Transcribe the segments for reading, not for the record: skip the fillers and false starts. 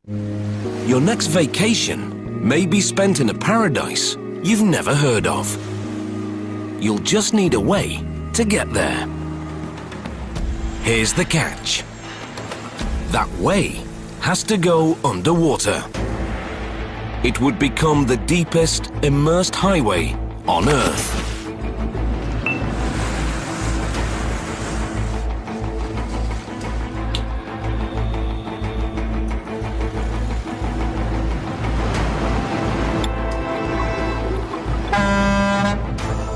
Your next vacation may be spent in a paradise you've never heard of. You'll just need a way to get there. Here's the catch. That way has to go underwater. It would become the deepest immersed highway on Earth.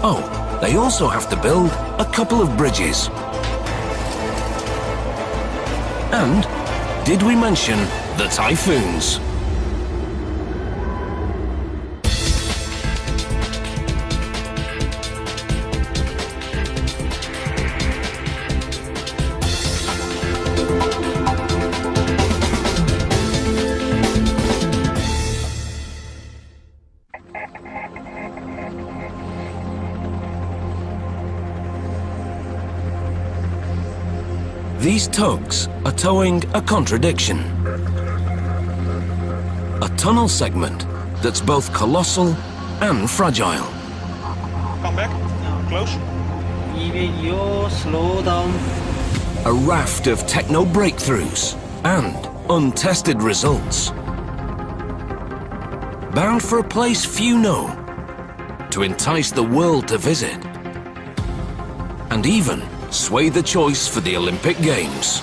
Oh, they also have to build a couple of bridges. And did we mention the typhoons? These tugs are towing a contradiction. A tunnel segment that's both colossal and fragile. Come back, close. Slow down. A raft of techno breakthroughs and untested results. Bound for a place few know, to entice the world to visit. And even sway the choice for the Olympic Games.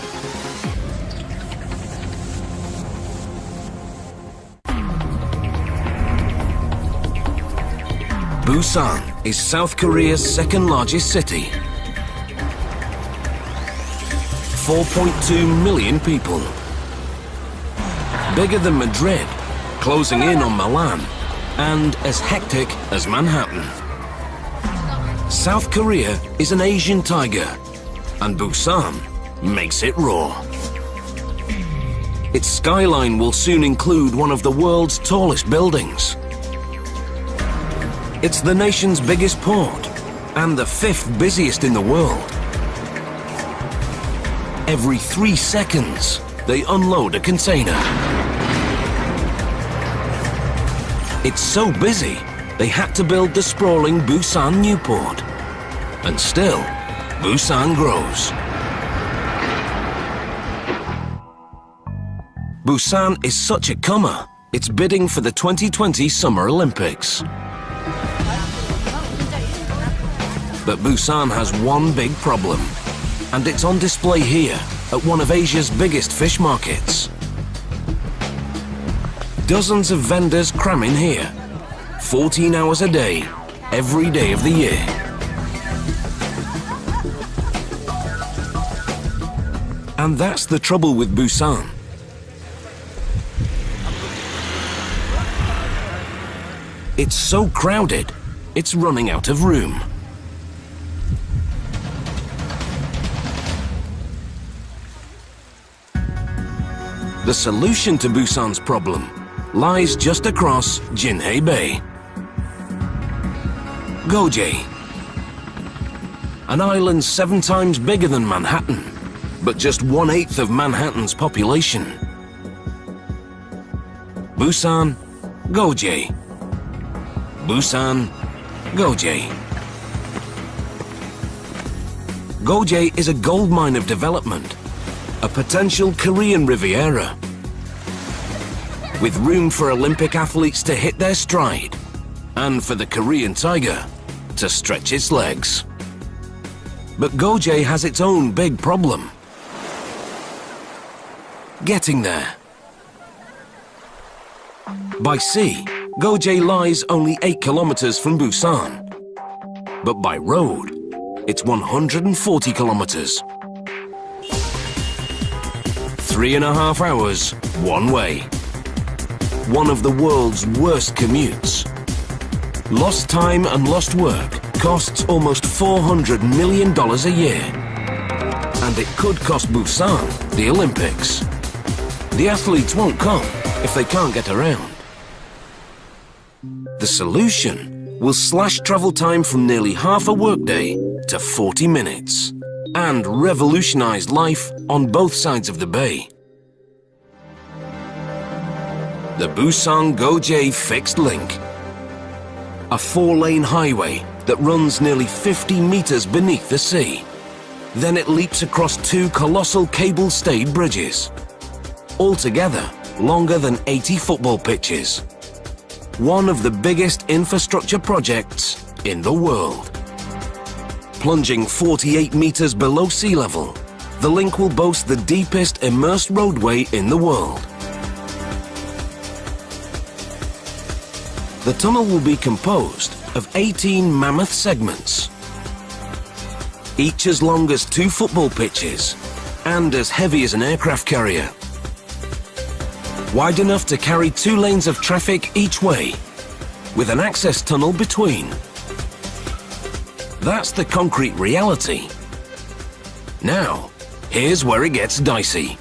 Busan is South Korea's second largest city. 4.2 million people. Bigger than Madrid, closing in on Milan, and as hectic as Manhattan. South Korea is an Asian tiger, and Busan makes it roar. Its skyline will soon include one of the world's tallest buildings. It's the nation's biggest port, and the 5th busiest in the world. Every 3 seconds, they unload a container. It's so busy, they had to build the sprawling Busan New Port. And still, Busan grows. Busan is such a comer, it's bidding for the 2020 Summer Olympics. But Busan has one big problem, and it's on display here at one of Asia's biggest fish markets. Dozens of vendors cram in here, 14 hours a day, every day of the year. And that's the trouble with Busan. It's so crowded, it's running out of room. The solution to Busan's problem lies just across Jinhae Bay. Gojae, an island 7 times bigger than Manhattan, but just 1/8 of Manhattan's population. Busan, Gojae. Busan, Gojae. Gojae is a gold mine of development, a potential Korean Riviera, with room for Olympic athletes to hit their stride, and for the Korean tiger to stretch its legs. But Gojae has its own big problem: getting there. By sea, Gojae lies only 8 kilometers from Busan, but by road, it's 140 kilometers. 3.5 hours, one way. One of the world's worst commutes. Lost time and lost work costs almost $400 million a year. And it could cost Busan the Olympics. The athletes won't come if they can't get around. The solution will slash travel time from nearly half a workday to 40 minutes and revolutionize life on both sides of the bay. the Busan-Goje Fixed Link. A 4-lane highway that runs nearly 50 meters beneath the sea. Then it leaps across 2 colossal cable-stayed bridges. Altogether, longer than 80 football pitches. One of the biggest infrastructure projects in the world. Plunging 48 meters below sea level, the link will boast the deepest immersed roadway in the world. The tunnel will be composed of 18 mammoth segments, each as long as 2 football pitches and as heavy as an aircraft carrier. Wide enough to carry 2 lanes of traffic each way, with an access tunnel between. That's the concrete reality. Now, here's where it gets dicey.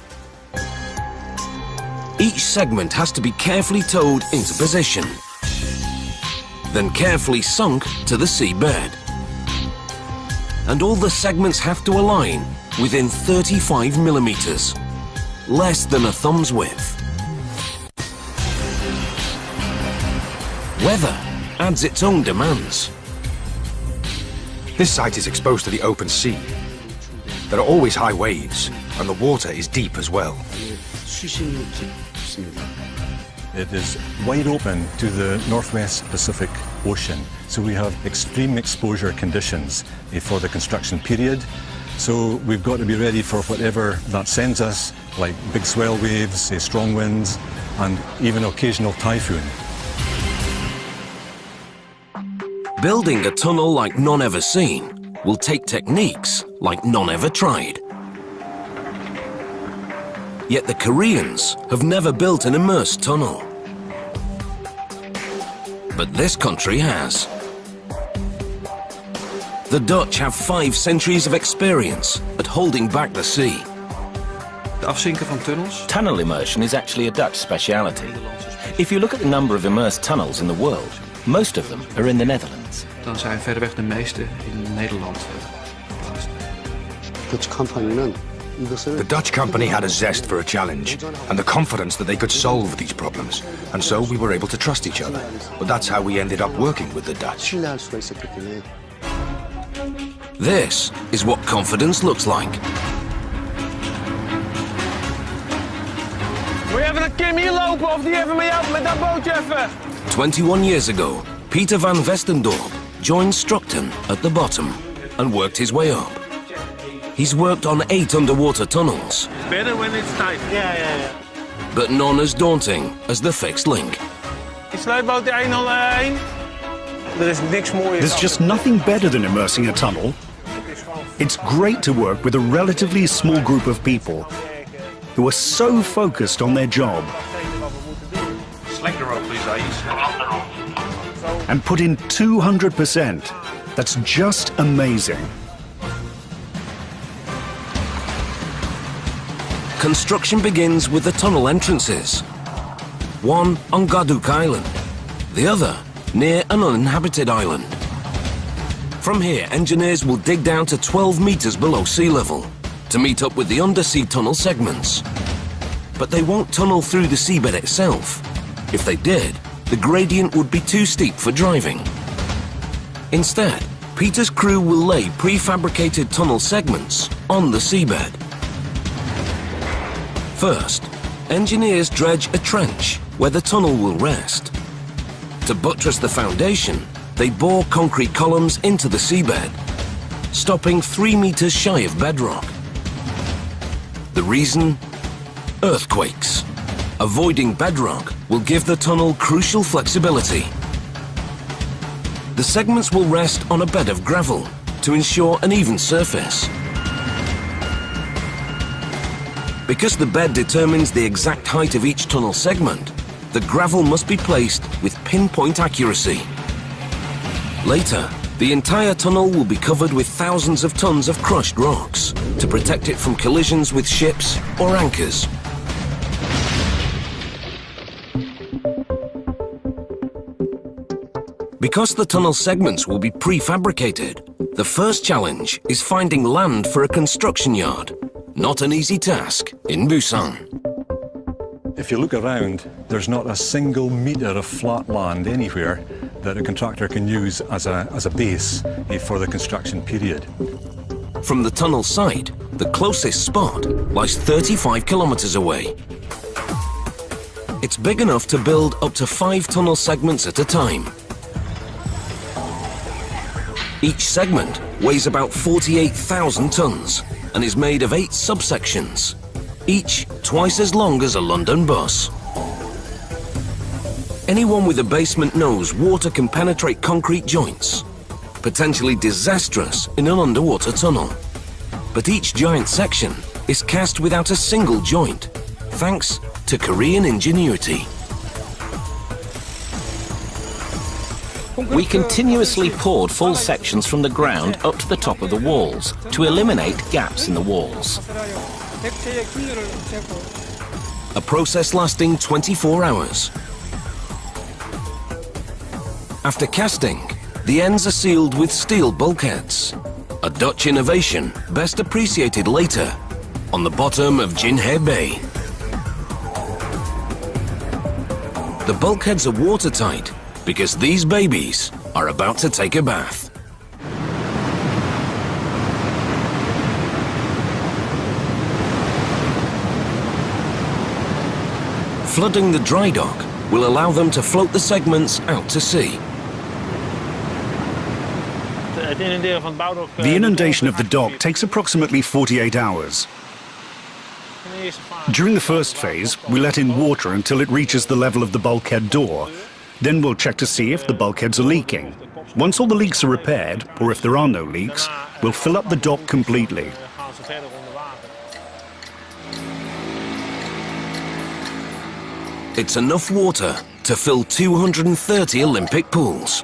Each segment has to be carefully towed into position, then carefully sunk to the seabed. And all the segments have to align within 35 millimeters, less than a thumb's width. Weather adds its own demands. This site is exposed to the open sea. There are always high waves, and the water is deep as well. It is wide open to the Northwest Pacific Ocean, so we have extreme exposure conditions for the construction period. So we've got to be ready for whatever that sends us, like big swell waves, strong winds, and even occasional typhoon. Building a tunnel like none ever seen will take techniques like none ever tried. Yet the Koreans have never built an immersed tunnel. But this country has. The Dutch have 5 centuries of experience at holding back the sea. De afzinken van tunnels. Tunnel immersion is actually a Dutch speciality. If you look at the number of immersed tunnels in the world, most of them are in the Netherlands. Dan zijn verreweg de meeste in Nederland geplaatst. The Dutch company had a zest for a challenge and the confidence that they could solve these problems. And so we were able to trust each other. But that's how we ended up working with the Dutch. This is what confidence looks like. Wil je even naar Kim hier lopen of die even met jou met dat bootje even? 21 years ago, Peter van Westendorp joined Structon at the bottom and worked his way up. He's worked on 8 underwater tunnels. Better when it's tight. Yeah. But none as daunting as the fixed link. Die sluitboot die 101. Er is niks mooier. There's just nothing better than immersing a tunnel. It's great to work with a relatively small group of people who are so focused on their job Sling the rope, please, Ace. and put in 200%. That's just amazing. Construction begins with the tunnel entrances. One on Gaduk Island, the other near an uninhabited island. From here, engineers will dig down to 12 meters below sea level to meet up with the undersea tunnel segments. But they won't tunnel through the seabed itself. If they did, the gradient would be too steep for driving. Instead, Peter's crew will lay prefabricated tunnel segments on the seabed. First, engineers dredge a trench where the tunnel will rest. To buttress the foundation, they bore concrete columns into the seabed, stopping 3 meters shy of bedrock. The reason? Earthquakes. Avoiding bedrock will give the tunnel crucial flexibility. The segments will rest on a bed of gravel to ensure an even surface. Because the bed determines the exact height of each tunnel segment, the gravel must be placed with pinpoint accuracy. Later, the entire tunnel will be covered with thousands of tons of crushed rocks to protect it from collisions with ships or anchors. Because the tunnel segments will be prefabricated, the first challenge is finding land for a construction yard. Not an easy task in Busan. If you look around, there's not a single metre of flat land anywhere that a contractor can use as a base for the construction period. From the tunnel site, the closest spot lies 35 kilometres away. It's big enough to build up to 5 tunnel segments at a time. Each segment weighs about 48,000 tonnes and is made of 8 subsections, each twice as long as a London bus. Anyone with a basement knows water can penetrate concrete joints, potentially disastrous in an underwater tunnel. But each giant section is cast without a single joint, thanks to Korean ingenuity. We continuously poured full sections from the ground up to the top of the walls to eliminate gaps in the walls. A process lasting 24 hours. After casting, the ends are sealed with steel bulkheads, a Dutch innovation best appreciated later on the bottom of Jinhae Bay. The bulkheads are watertight because these babies are about to take a bath. Flooding the dry dock will allow them to float the segments out to sea. The inundation of the dock takes approximately 48 hours. During the first phase, we let in water until it reaches the level of the bulkhead door. Then we'll check to see if the bulkheads are leaking. Once all the leaks are repaired, or if there are no leaks, we'll fill up the dock completely. It's enough water to fill 230 Olympic pools.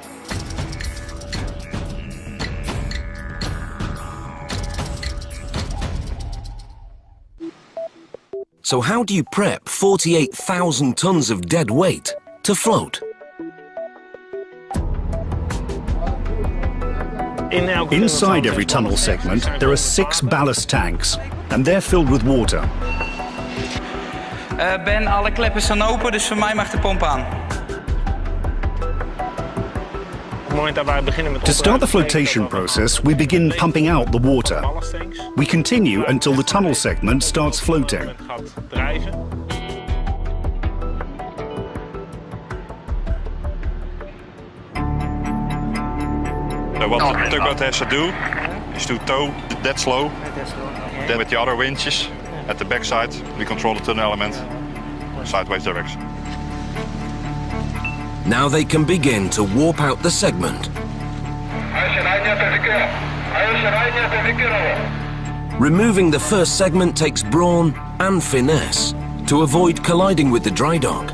So how do you prep 48,000 tons of dead weight to float? Inside every tunnel segment, there are 6 ballast tanks, and they're filled with water. Ben, alle kleppen staan open, dus voor mij mag de pomp aan. To start the flotation process, we begin pumping out the water. We continue until the tunnel segment starts floating. So what the tugboat has to do is to tow that slow. Then with the other winches at the backside, we control the tunnel element sideways direction. Now they can begin to warp out the segment. Removing the first segment takes brawn and finesse to avoid colliding with the dry dock.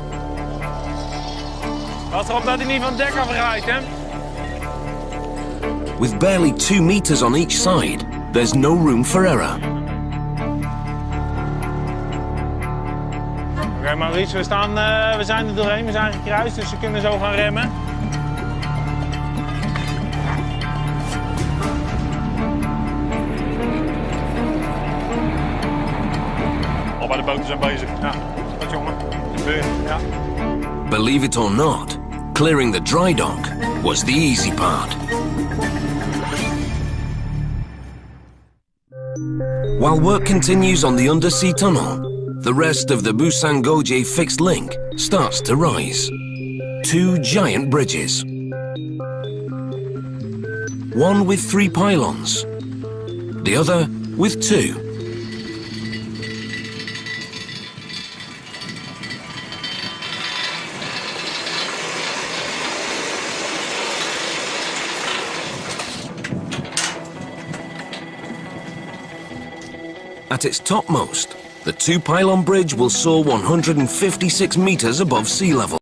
Pas erop dat hij niet van het dek afrijdt, hè? With barely 2 meters on each side, there's no room for error. Oké, Maurice, we zijn er doorheen, we zijn gekruist, dus we kunnen zo gaan remmen. Al bij de boten zijn bezig. Ja, dat jongen. Gebeurt, ja. Believe it or not, clearing the dry dock was the easy part. While work continues on the undersea tunnel, the rest of the Busan-Goje fixed link starts to rise. 2 giant bridges. One with 3 pylons, the other with 2. At its topmost, the 2-pylon bridge will soar 156 meters above sea level.